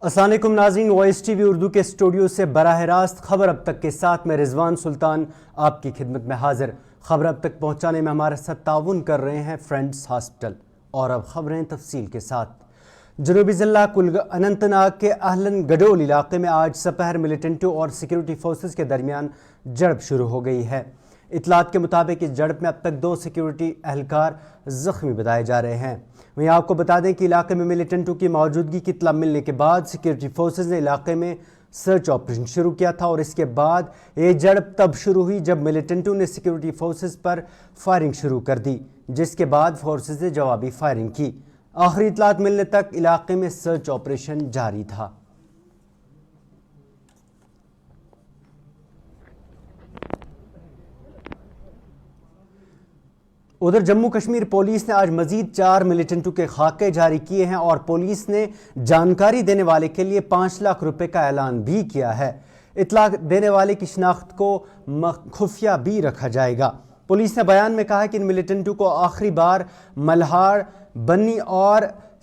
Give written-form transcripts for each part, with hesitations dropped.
السلام علیکم ناظرین، وائس ٹی وی اردو کے اسٹوڈیو سے براہ راست خبر اب تک کے ساتھ میں رضوان سلطان آپ کی خدمت میں حاضر۔ خبر اب تک پہنچانے میں ہمارے ساتھ تعاون کر رہے ہیں فرینڈز ہاسپٹل۔ اور اب خبریں تفصیل کے ساتھ۔ جنوبی ضلع اننت ناگ کے اہلن گڈول علاقے میں آج سپہر ملیٹنٹوں اور سیکیورٹی فورسز کے درمیان جھڑپ شروع ہو گئی ہے۔ اطلاعات کے مطابق اس جھڑپ میں اب تک 2 سیکیورٹی اہلکار زخمی بتائے جا رہے ہیں۔ وہیں آپ کو بتا دیں کہ علاقے میں ملیٹنٹوں کی موجودگی کی اطلاع ملنے کے بعد سیکیورٹی فورسز نے علاقے میں سرچ آپریشن شروع کیا تھا، اور اس کے بعد یہ جھڑپ تب شروع ہوئی جب ملیٹنٹوں نے سیکیورٹی فورسز پر فائرنگ شروع کر دی، جس کے بعد فورسز نے جوابی فائرنگ کی۔ آخری اطلاعات ملنے تک علاقے میں سرچ آپریشن جاری تھا۔ ادھر جموں کشمیر پولیس نے آج مزید 4 ملیٹنٹوں کے خاکے جاری کیے ہیں، اور پولیس نے جانکاری دینے والے کے لیے 5 لاکھ روپے کا اعلان بھی کیا ہے۔ اطلاع دینے والے کی شناخت کو خفیہ بھی رکھا جائے گا۔ پولیس نے بیان میں کہا کہ ان ملیٹنٹوں کو آخری بار ملہاڑ، بنی اور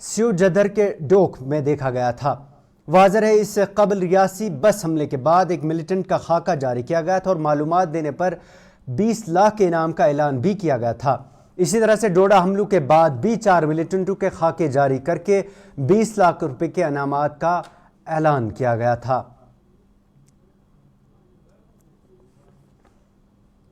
سیو جدھر کے ڈوک میں دیکھا گیا تھا۔ واضح ہے اس سے قبل ریاسی بس حملے کے بعد ایک ملیٹنٹ کا خاکہ جاری کیا گیا تھا اور معلومات دینے پر 20 لاکھ کے انعام کا اعلان بھی کیا گیا تھا۔ اسی طرح سے ڈوڈا حملوں کے بعد بھی 4 ملیٹنٹوں کے خاکے جاری کر کے 20 لاکھ روپے کے انعامات کا اعلان کیا گیا تھا۔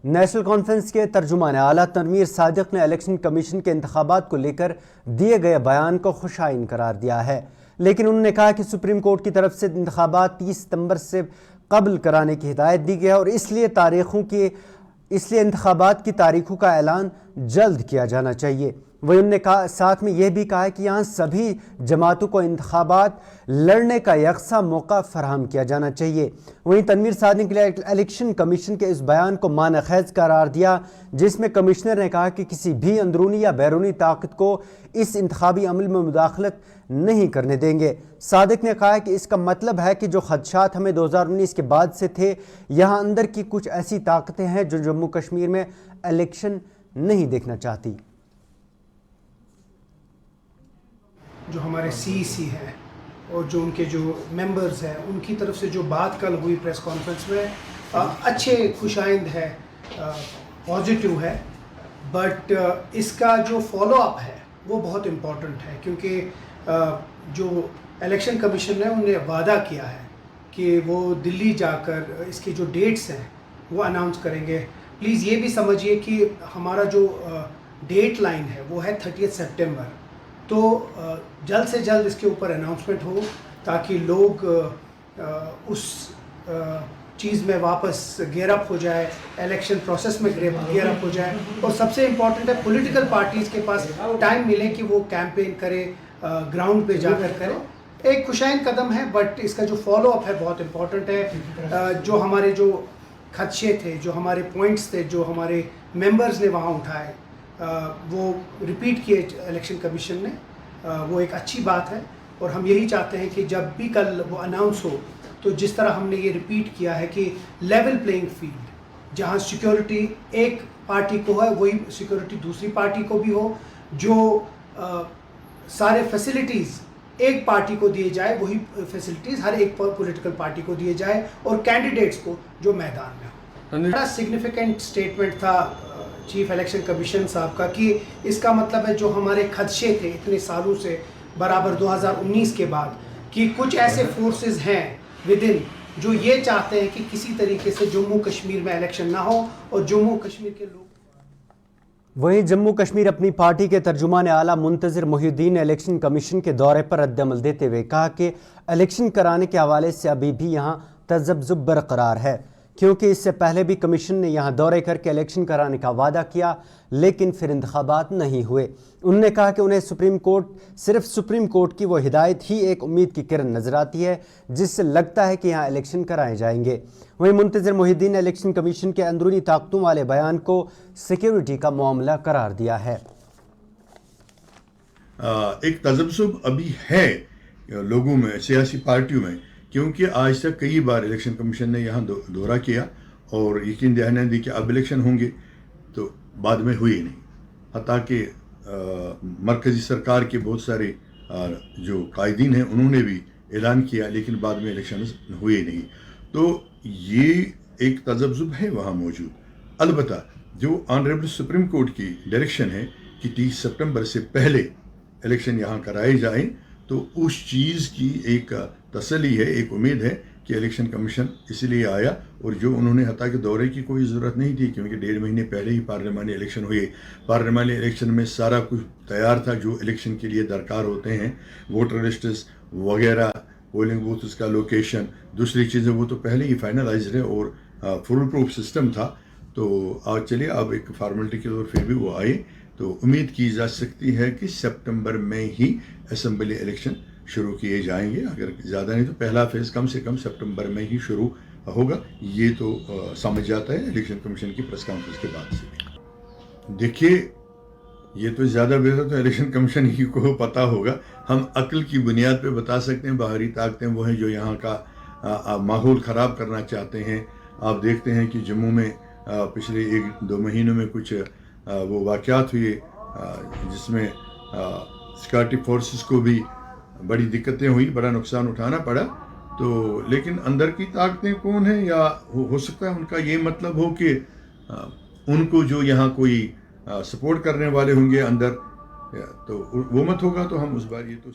نیشنل کانفرنس کے ترجمان اعلیٰ تنویر صادق نے الیکشن کمیشن کے انتخابات کو لے کر دیے گئے بیان کو خوشائن قرار دیا ہے، لیکن انہوں نے کہا کہ سپریم کورٹ کی طرف سے انتخابات 30 ستمبر سے قبل کرانے کی ہدایت دی گئی ہے، اور اس لیے انتخابات کی تاریخوں کا اعلان جلد کیا جانا چاہیے۔ وہیں انہوں نے ساتھ میں یہ بھی کہا کہ یہاں سبھی جماعتوں کو انتخابات لڑنے کا یکساں موقع فراہم کیا جانا چاہیے۔ وہیں تنویر صادق نے الیکشن کمیشن کے اس بیان کو معنی خیز قرار دیا، جس میں کمشنر نے کہا کہ کسی بھی اندرونی یا بیرونی طاقت کو اس انتخابی عمل میں مداخلت نہیں کرنے دیں گے۔ صادق نے کہا کہ اس کا مطلب ہے کہ جو خدشات ہمیں 2019 کے بعد سے تھے، یہاں اندر کی کچھ ایسی طاقتیں ہیں جو جموں کشمیر میں الیکشن نہیں دیکھنا چاہتی۔ جو ہمارے سی ہیں اور جو ان کے جو ممبرز ہیں، ان کی طرف سے جو بات کل ہوئی پریس کانفرنس میں، اچھے خوشائند ہے، پازیٹیو ہے، بٹ اس کا جو فالو اپ ہے وہ بہت امپورٹنٹ ہے، کیونکہ جو الیکشن کمیشن نے انہیں وعدہ کیا ہے کہ وہ دلی جا کر اس کی جو ڈیٹس ہیں وہ اناؤنس کریں گے۔ پلیز یہ بھی سمجھیے کہ ہمارا جو ڈیٹ لائن ہے وہ ہے 30 سپٹمبر، تو جلد سے جلد اس کے اوپر اناؤنسمنٹ ہو تاکہ لوگ اس چیز میں واپس گیئر اپ ہو جائے، الیکشن پروسیس میں گیئر اپ ہو جائے، اور سب سے امپورٹنٹ ہے پولیٹیکل پارٹیز کے پاس ٹائم ملے کہ وہ کیمپین کرے، گراؤنڈ پہ جا کر کرے۔ ایک خوشائن قدم ہے، بٹ اس کا جو فالو اپ ہے بہت امپورٹنٹ ہے۔ جو ہمارے جو خدشے تھے، جو ہمارے پوائنٹس تھے، جو ہمارے ممبرز نے وہاں اٹھائے، وہ ریپیٹ کیے الیکشن کمیشن نے، وہ ایک اچھی بات ہے، اور ہم یہی چاہتے ہیں کہ جب بھی کل وہ اناؤنس ہو تو جس طرح ہم نے یہ ریپیٹ کیا ہے کہ لیول پلینگ فیلڈ، جہاں سیکیورٹی ایک پارٹی کو ہے وہی سیکیورٹی دوسری پارٹی کو بھی ہو، جو سارے فیسلٹیز ایک پارٹی کو دیے جائے وہی فیسلٹیز ہر ایک پولیٹیکل پارٹی کو دیے جائے، اور کینڈیڈیٹس کو جو میدان میں ہو۔ بڑا سگنیفیکنٹ اسٹیٹمنٹ تھا چیف الیکشن کمیشن صاحب کا، کہ اس کا مطلب ہے جو ہمارے خدشے تھے اتنے سالوں سے برابر 2019 کے بعد، کہ کچھ ایسے فورسز ہیں ودن جو یہ چاہتے ہیں کہ کسی طریقے سے جموں کشمیر میں الیکشن نہ ہو، اور جموں کشمیر کے لوگ۔ وہیں جموں کشمیر اپنی پارٹی کے ترجمان اعلیٰ منتظر محی الدین نے الیکشن کمیشن کے دورے پر رد عمل دیتے ہوئے کہا کہ الیکشن کرانے کے حوالے سے ابھی بھی یہاں تذبذب برقرار ہے، کیونکہ اس سے پہلے بھی کمیشن نے یہاں دورے کر کے الیکشن کرانے کا وعدہ کیا، لیکن پھر انتخابات نہیں ہوئے۔ انہوں نے کہا کہ انہیں صرف سپریم کورٹ کی وہ ہدایت ہی ایک امید کی کرن نظر آتی ہے جس سے لگتا ہے کہ یہاں الیکشن کرائے جائیں گے۔ وہیں منتظر محی الدین نے الیکشن کمیشن کے اندرونی طاقتوں والے بیان کو سیکیورٹی کا معاملہ قرار دیا ہے۔ ایک تذبذب ابھی ہے لوگوں میں، سیاسی پارٹیوں میں، کیونکہ آج تک کئی بار الیکشن کمیشن نے یہاں دورہ کیا اور یقین دہانی دی کہ اب الیکشن ہوں گے، تو بعد میں ہوئی نہیں۔ حتیٰ کہ مرکزی سرکار کے بہت سارے جو قائدین ہیں انہوں نے بھی اعلان کیا لیکن بعد میں الیکشنز ہوئے نہیں. تو یہ ایک تذبذب ہے وہاں موجود. البتہ جو آنریبل سپریم کورٹ کی ڈائریکشن ہے کہ 30 سپٹمبر سے پہلے الیکشن یہاں کرائے جائیں, تو اس چیز کی ایک تسلی ہے, ایک امید ہے کہ الیکشن کمیشن اس لیے آیا. اور جو انہوں نے حتیٰ کہ دورے کی کوئی ضرورت نہیں تھی کیونکہ 1.5 مہینے پہلے ہی پارلیمانی الیکشن ہوئے. پارلیمانی الیکشن میں سارا کچھ تیار تھا جو الیکشن کے لیے درکار ہوتے ہیں, ووٹر لسٹس وغیرہ, پولنگ بوتھس کا لوکیشن, دوسری چیزیں وہ تو پہلے ہی فائنلائزڈ ہے اور فل پروف سسٹم تھا. تو آج چلیے اب ایک فارمیلٹی کے طور پھر بھی وہ آئے, تو امید کی جا سکتی ہے کہ سپٹمبر میں ہی اسمبلی الیکشن شروع کیے جائیں گے. اگر زیادہ نہیں تو پہلا فیز کم سے کم سپٹمبر میں ہی شروع ہوگا. یہ تو سمجھ جاتا ہے الیکشن کمیشن کی پریس کانفرنس کے بعد سے. دیکھیے یہ تو زیادہ بہتر تو الیکشن کمیشن ہی کو پتہ ہوگا. ہم عقل کی بنیاد پہ بتا سکتے ہیں. باہری طاقتیں وہ ہیں جو یہاں کا ماحول خراب کرنا چاہتے ہیں. آپ دیکھتے ہیں کہ جموں میں پچھلے 1-2 مہینوں میں کچھ وہ واقعات ہوئے جس میں سیکورٹی فورسز کو بھی بڑی دقتیں ہوئی, بڑا نقصان اٹھانا پڑا. تو لیکن اندر کی طاقتیں کون ہیں, یا ہو سکتا ہے ان کا یہ مطلب ہو کہ ان کو جو یہاں کوئی سپورٹ کرنے والے ہوں گے اندر, تو وہ مت ہوگا. تو ہم اس بار یہ تو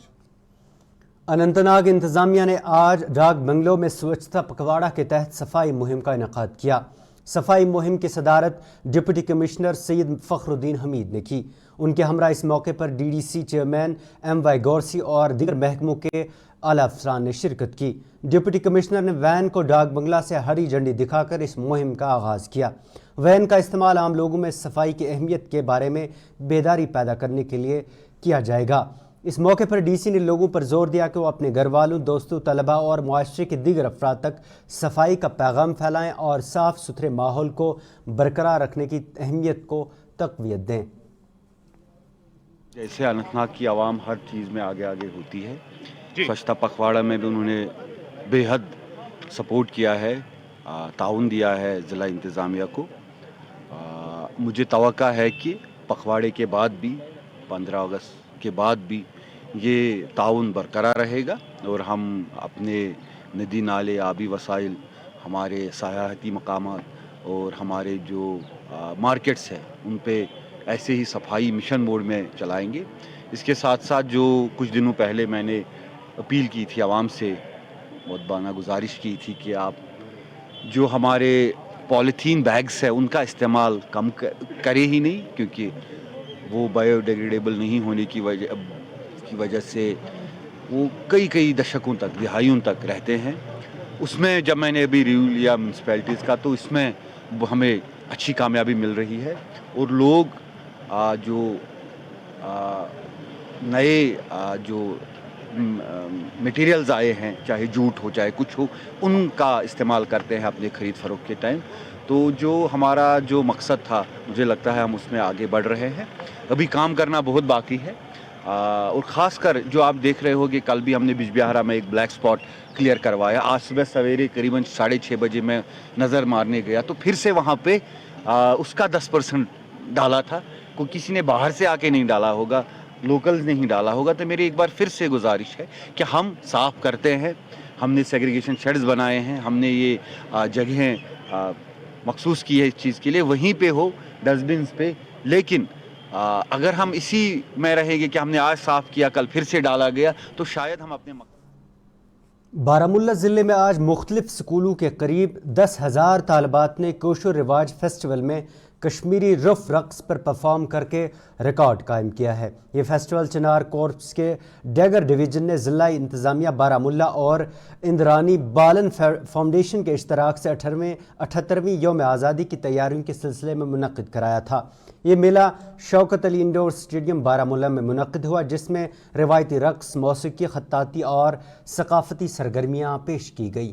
اننت ناگ انتظامیہ نے آج ڈاک بنگلو میں سوچھتا پکھواڑہ کے تحت صفائی مہم کا انعقاد کیا. صفائی مہم کی صدارت ڈپٹی کمشنر سید فخر الدین حمید نے کی. ان کے ہمراہ اس موقع پر DDC چیئرمین M.Y. گورسی اور دیگر محکموں کے اعلیٰ افسران نے شرکت کی. ڈپٹی کمشنر نے وین کو ڈاک بنگلہ سے ہری جھنڈی دکھا کر اس مہم کا آغاز کیا. وین کا استعمال عام لوگوں میں صفائی کی اہمیت کے بارے میں بیداری پیدا کرنے کے لیے کیا جائے گا. اس موقع پر DC نے لوگوں پر زور دیا کہ وہ اپنے گھر والوں, دوستوں, طلباء اور معاشرے کے دیگر افراد تک صفائی کا پیغام پھیلائیں اور صاف ستھرے ماحول کو برقرار رکھنے کی اہمیت کو تقویت دیں. جیسے اننت ناگ کی عوام ہر چیز میں آگے ہوتی ہے, سوچھتا پکھواڑہ میں بھی انہوں نے بے حد سپورٹ کیا ہے, تعاون دیا ہے ضلع انتظامیہ کو. مجھے توقع ہے کہ پکھواڑے کے بعد بھی 15 اگست کے بعد بھی یہ تعاون برقرار رہے گا اور ہم اپنے ندی نالے, آبی وسائل, ہمارے سیاحتی مقامات اور ہمارے جو مارکیٹس ہیں ان پہ ایسے ہی صفائی مشن موڈ میں چلائیں گے. اس کے ساتھ ساتھ جو کچھ دنوں پہلے میں نے اپیل کی تھی عوام سے, مؤدبانہ گزارش کی تھی کہ آپ جو ہمارے پولیتھین بیگز ہیں ان کا استعمال کم کرے ہی نہیں, کیونکہ وہ بایو ڈیگریڈیبل نہیں ہونے کی وجہ سے وہ کئی دشکوں تک, دہائیوں تک رہتے ہیں. اس میں جب میں نے ابھی ریویو لیا میونسپیلٹیز کا تو اس میں ہمیں اچھی کامیابی مل رہی ہے اور لوگ جو نئے جو میٹیریلز آئے ہیں, چاہے جوٹ ہو چاہے کچھ ہو, ان کا استعمال کرتے ہیں اپنے خرید فروخت کے ٹائم. تو جو ہمارا جو مقصد تھا مجھے لگتا ہے ہم اس میں آگے بڑھ رہے ہیں. ابھی کام کرنا بہت باقی ہے, اور خاص کر جو آپ دیکھ رہے ہو کہ کل بھی ہم نے بج بہارا میں ایک بلیک سپاٹ کلیئر کروایا. آج صبح سویرے قریباً 6:30 بجے میں نظر مارنے گیا تو پھر سے وہاں پہ اس کا 10% ڈالا تھا. کوئی کسی نے باہر سے آ کے نہیں ڈالا ہوگا, لوکلز نہیں ڈالا ہوگا. تو میری ایک بار پھر سے گزارش ہے کہ ہم صاف کرتے ہیں. ہم نے سیگریگیشن شیڈز بنائے ہیں, ہم نے یہ جگہیں مخصوص کی ہے اس چیز کے لیے, وہیں پہ ہو ڈسٹ بنس پہ. لیکن اگر ہم اسی میں رہیں گے کہ ہم نے آج صاف کیا کل پھر سے ڈالا گیا تو شاید ہم اپنے بارہمولہ ضلع میں آج مختلف سکولوں کے قریب 10,000 طالبات نے کوشو رواج فیسٹیول میں کشمیری رف رقص پر پرفارم کر کے ریکارڈ قائم کیا ہے. یہ فیسٹیول چنار کورپس کے ڈیگر ڈویژن نے ضلع انتظامیہ بارہمولہ اور اندرانی بالن فاؤنڈیشن کے اشتراک سے 78ویں یوم آزادی کی تیاریوں کے سلسلے میں منعقد کرایا تھا. یہ میلہ شوکت علی انڈور اسٹیڈیم بارہمولہ میں منعقد ہوا, جس میں روایتی رقص, موسیقی, خطاطی اور ثقافتی سرگرمیاں پیش کی گئی.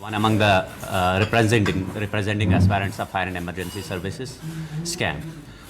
One among the representing aspirants of fire and emergency services scam.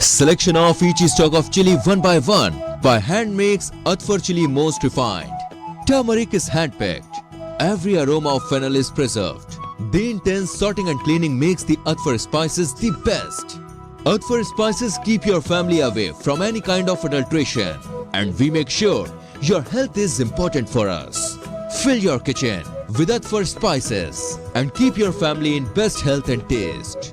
Selection of each stock of chili one by one by hand makes Atfar chili most refined. Turmeric is hand picked. Every aroma of fennel is preserved. The intense sorting and cleaning makes the Atfar spices the best. Atfar spices keep your family away from any kind of adulteration, and we make sure your health is important for us. Fill your kitchen with Atfar spices and keep your family in best health and taste.